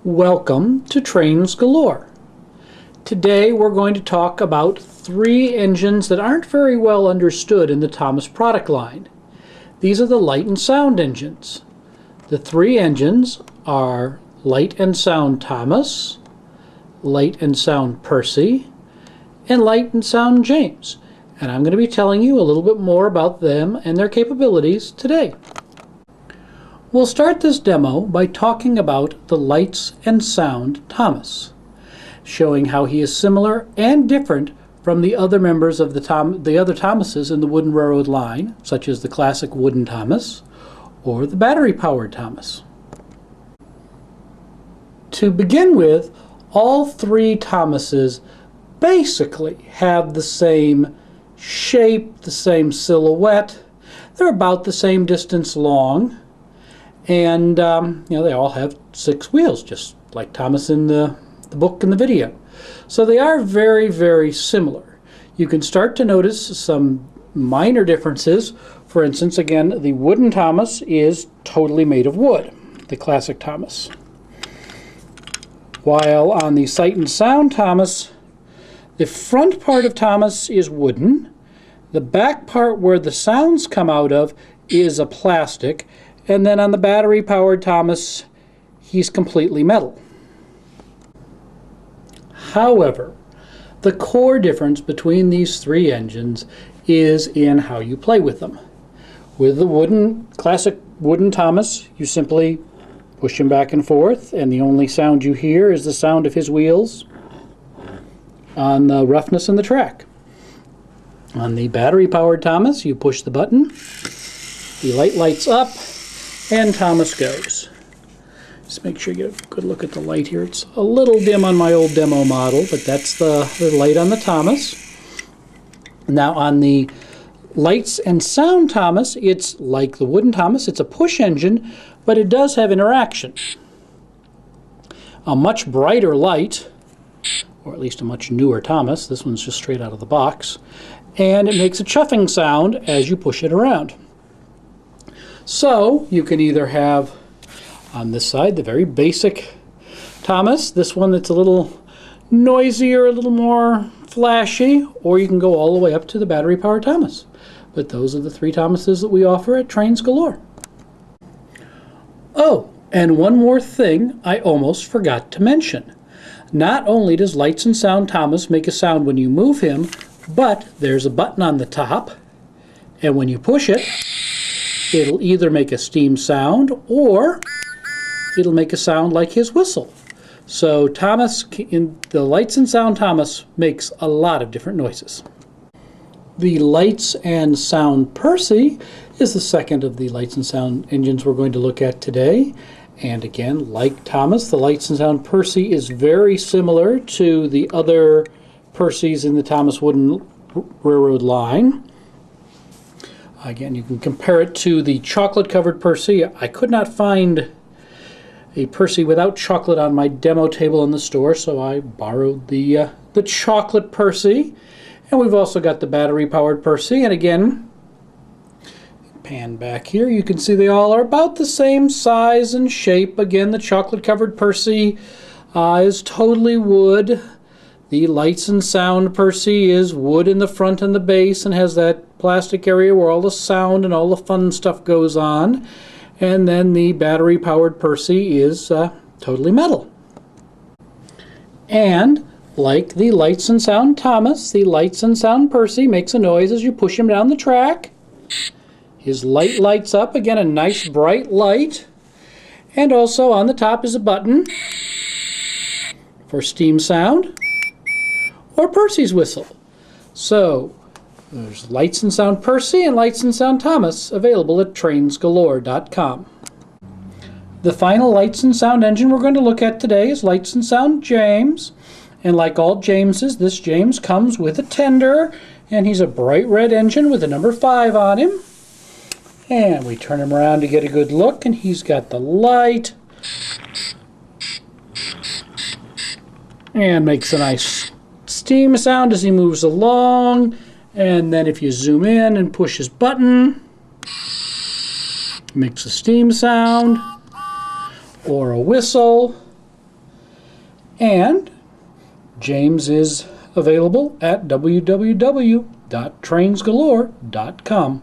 Welcome to TrainsGalore. Today we're going to talk about three engines that aren't very well understood in the Thomas product line. These are the light and sound engines. The three engines are Light and Sound Thomas, Light and Sound Percy, and Light and Sound James. And I'm going to be telling you a little bit more about them and their capabilities today. We'll start this demo by talking about the Lights and Sound Thomas, showing how he is similar and different from the other members of the other Thomases in the wooden railroad line, such as the classic wooden Thomas or the battery-powered Thomas. To begin with, all three Thomases basically have the same shape, the same silhouette. They're about the same distance long. And they all have 6 wheels, just like Thomas in the book and the video. So they are very, very similar. You can start to notice some minor differences. For instance, again, the wooden Thomas is totally made of wood, the classic Thomas. While on the Sight and Sound Thomas, the front part of Thomas is wooden. The back part where the sounds come out of is a plastic. And then on the battery-powered Thomas, he's completely metal. However, the core difference between these three engines is in how you play with them. With the classic wooden Thomas, you simply push him back and forth, and the only sound you hear is the sound of his wheels on the roughness in the track. On the battery-powered Thomas, you push the button, the light lights up, and Thomas goes. Just make sure you get a good look at the light here. It's a little dim on my old demo model, but that's the light on the Thomas. Now on the Lights and Sound Thomas, it's like the wooden Thomas. It's a push engine, but it does have interaction. A much brighter light, or at least a much newer Thomas. This one's just straight out of the box. And it makes a chuffing sound as you push it around. So you can either have on this side the very basic Thomas, this one that's a little noisier, a little more flashy, or you can go all the way up to the battery-powered Thomas. But those are the three Thomases that we offer at TrainsGalore. Oh, and one more thing I almost forgot to mention. Not only does Lights and Sound Thomas make a sound when you move him, but there's a button on the top, and when you push it, it'll either make a steam sound or it'll make a sound like his whistle. So Thomas, in the Lights and Sound Thomas, makes a lot of different noises. The Lights and Sound Percy is the second of the Lights and Sound engines we're going to look at today. And again, like Thomas, the Lights and Sound Percy is very similar to the other Percys in the Thomas wooden railroad line. Again, you can compare it to the chocolate-covered Percy. I could not find a Percy without chocolate on my demo table in the store, so I borrowed the chocolate Percy. And we've also got the battery-powered Percy. And again, pan back here, you can see they all are about the same size and shape. Again, the chocolate-covered Percy is totally wood. The Lights and Sound Percy is wood in the front and the base and has that plastic area where all the sound and all the fun stuff goes on. And then the battery-powered Percy is totally metal. And like the Lights and Sound Thomas, the Lights and Sound Percy makes a noise as you push him down the track. His light lights up, again a nice bright light. And also on the top is a button for steam sound or Percy's whistle. So there's Lights and Sound Percy and Lights and Sound Thomas available at TrainsGalore.com. The final Lights and Sound engine we're going to look at today is Lights and Sound James. And like all Jameses, this James comes with a tender, and he's a bright red engine with a number 5 on him. And we turn him around to get a good look, and he's got the light. And makes a nice steam sound as he moves along. And then if you zoom in and push his button, it makes a steam sound or a whistle. And James is available at www.trainsgalore.com.